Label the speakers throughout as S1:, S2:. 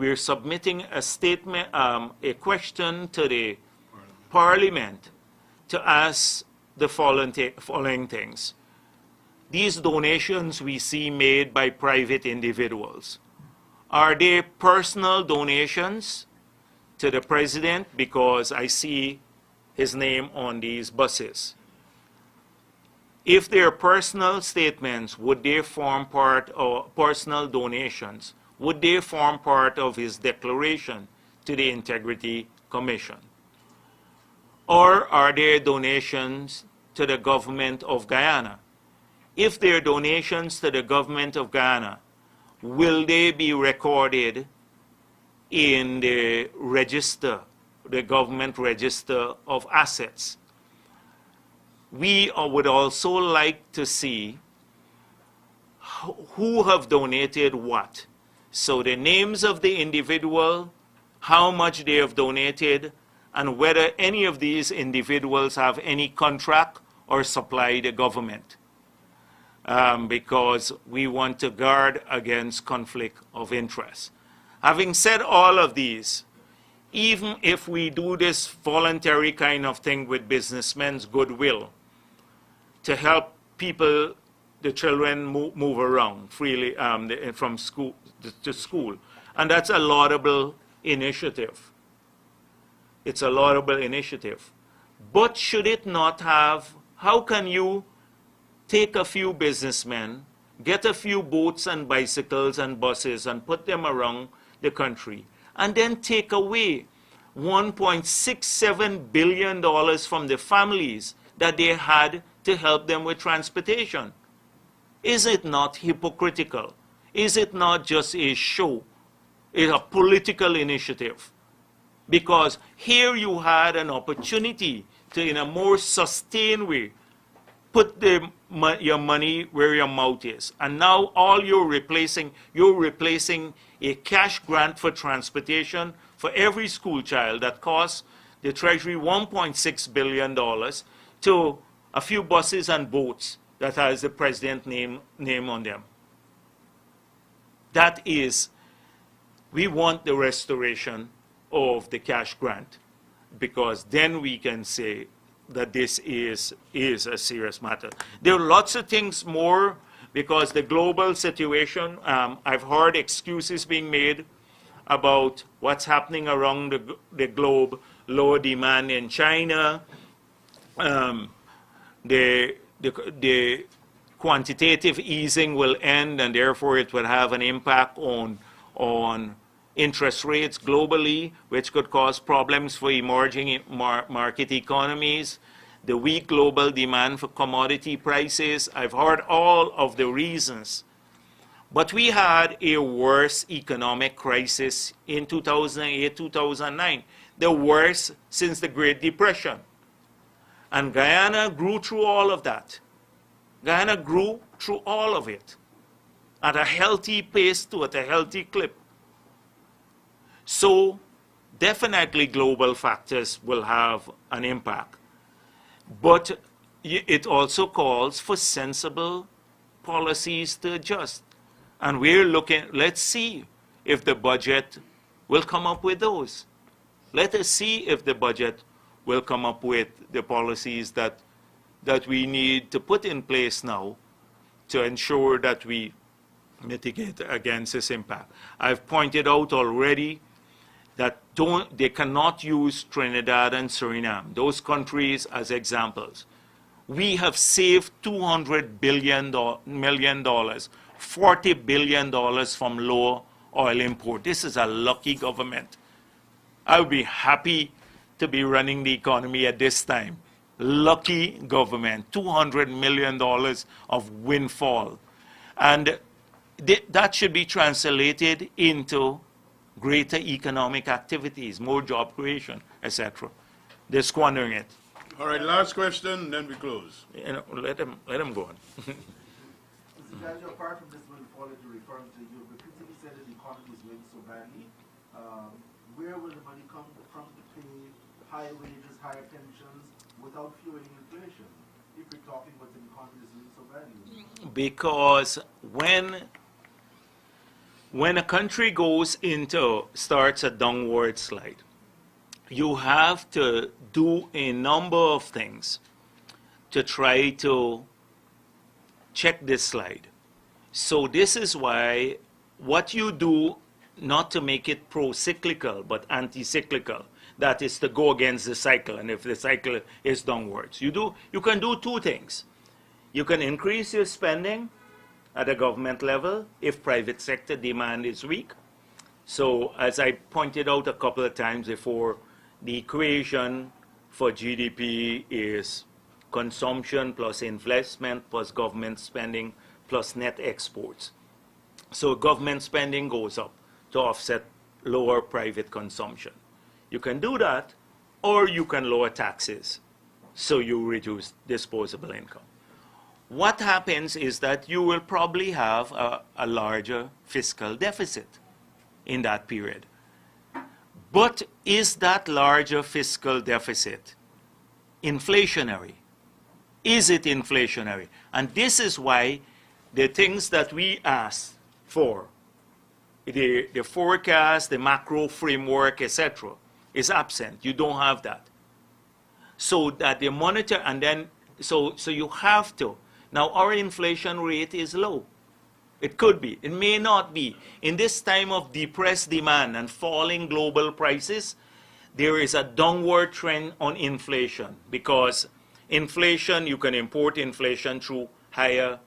S1: we're submitting a statement, a question to the Parliament to ask the following things. These donations we see made by private individuals, are they personal donations to the President because I see his name on these buses? If they're personal statements, would they form part of personal donations? Would they form part of his declaration to the Integrity Commission? Or are they donations to the government of Guyana? If they're donations to the government of Guyana, will they be recorded in the register, the government register of assets? We would also like to see who have donated what. So the names of the individual, how much they have donated, and whether any of these individuals have any contract or supply the government. Because we want to guard against conflict of interest. Having said all of these, even if we do this voluntary kind of thing with businessmen's goodwill to help people, the children move around freely from school to school, and that's a laudable initiative. It's a laudable initiative. But should it not have, how can you take a few businessmen, get a few boats and bicycles and buses and put them around the country, and then take away $1.67 billion from the families that they had to help them with transportation? Is it not hypocritical? Is it not just a show? It's a political initiative. Because here you had an opportunity to, in a more sustained way, put your money where your mouth is. And now all you're replacing a cash grant for transportation for every school child that costs the Treasury $1.6 billion to a few buses and boats that has the President's name on them. That is, we want the restoration of the cash grant, because then we can say that this is a serious matter. There are lots of things more, because the global situation, I've heard excuses being made about what's happening around the globe, lower demand in China, the quantitative easing will end, and therefore it will have an impact on interest rates globally, which could cause problems for emerging market economies, the weak global demand for commodity prices. I've heard all of the reasons. But we had a worse economic crisis in 2008, 2009, the worst since the Great Depression. And Guyana grew through all of that. Guyana grew through all of it at a healthy pace, at a healthy clip. So definitely global factors will have an impact. But it also calls for sensible policies to adjust. And we're looking, let's see if the budget will come up with those. Let us see if the budget will come up with the policies that we need to put in place now to ensure that we mitigate against this impact. I've pointed out already that they cannot use Trinidad and Suriname, those countries, as examples. We have saved $200 million, $40 billion from low oil import. This is a lucky government. I would be happy to be running the economy at this time. Lucky government, $200 million of windfall. And that should be translated into greater economic activities, more job creation, etc. They're squandering it.
S2: All right, last question, then we close.
S1: You know, let them go on.
S3: Mr. Judge, apart from this windfall that you're referring to, you repeatedly said that the economy is doing so badly. Where will the money come from to pay higher wages, higher pensions, without fueling inflation, if you're talking about the economy is doing so badly?
S1: Because when when a country starts a downward slide, you have to do a number of things to try to check this slide. So this is why what you do, not to make it pro-cyclical, but anti-cyclical, that is to go against the cycle, and if the cycle is downwards. You can do two things. You can increase your spending at a government level if private sector demand is weak. So as I pointed out a couple of times before, the equation for GDP is consumption plus investment plus government spending plus net exports. So government spending goes up to offset lower private consumption. You can do that, or you can lower taxes, so you reduce disposable income. What happens is that you will probably have a larger fiscal deficit in that period. But is that larger fiscal deficit inflationary? Is it inflationary? And this is why the things that we ask for, the forecast, the macro framework, etc., is absent. You don't have that. So that the monitor, and then, so you have to. Now, our inflation rate is low. It could be. It may not be. In this time of depressed demand and falling global prices, there is a downward trend on inflation, because inflation, you can import inflation through higher,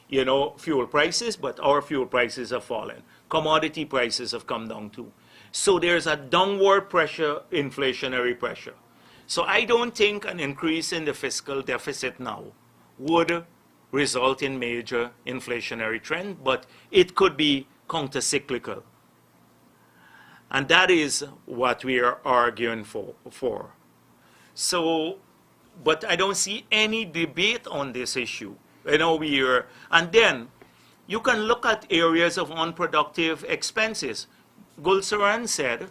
S1: fuel prices, but our fuel prices have fallen. Commodity prices have come down too. So there's a downward pressure, inflationary pressure. So I don't think an increase in the fiscal deficit now would result in major inflationary trend, but it could be countercyclical. And that is what we are arguing for. So, but I don't see any debate on this issue. And then you can look at areas of unproductive expenses. Gulsaran said,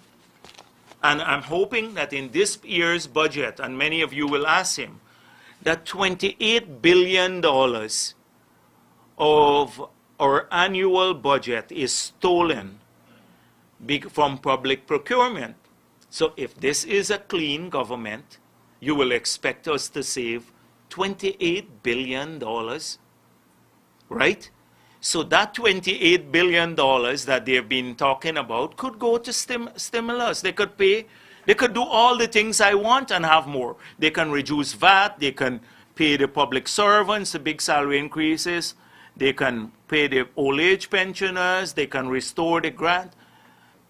S1: and I'm hoping that in this year's budget, and many of you will ask him, that $28 billion of our annual budget is stolen from public procurement. So if this is a clean government, you will expect us to save $28 billion, right? So that $28 billion that they've been talking about could go to stimulus. They could do all the things I want and have more. They can reduce VAT, they can pay the public servants the big salary increases, they can pay the old age pensioners, they can restore the grant.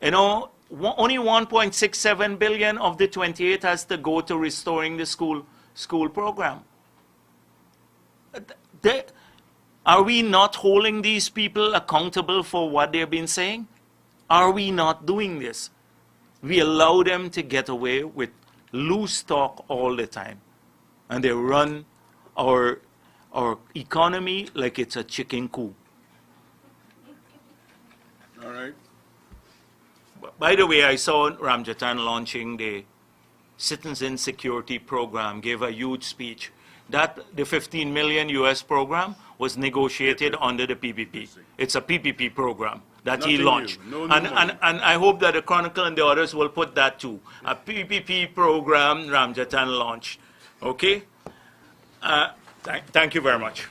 S1: Only 1.67 billion of the 28 has to go to restoring the school program. Are we not holding these people accountable for what they've been saying? Are we not doing this? We allow them to get away with loose talk all the time. And they run our economy like it's a chicken coop.
S2: All right.
S1: By the way, I saw Ramjatan launching the Citizen Security Program, gave a huge speech. That the 15 million US program was negotiated under the PPP. It's a PPP program that he launched. And I hope that the Chronicle and the others will put that too. A PPP program Ramjatan launched. Okay? Thank you very much.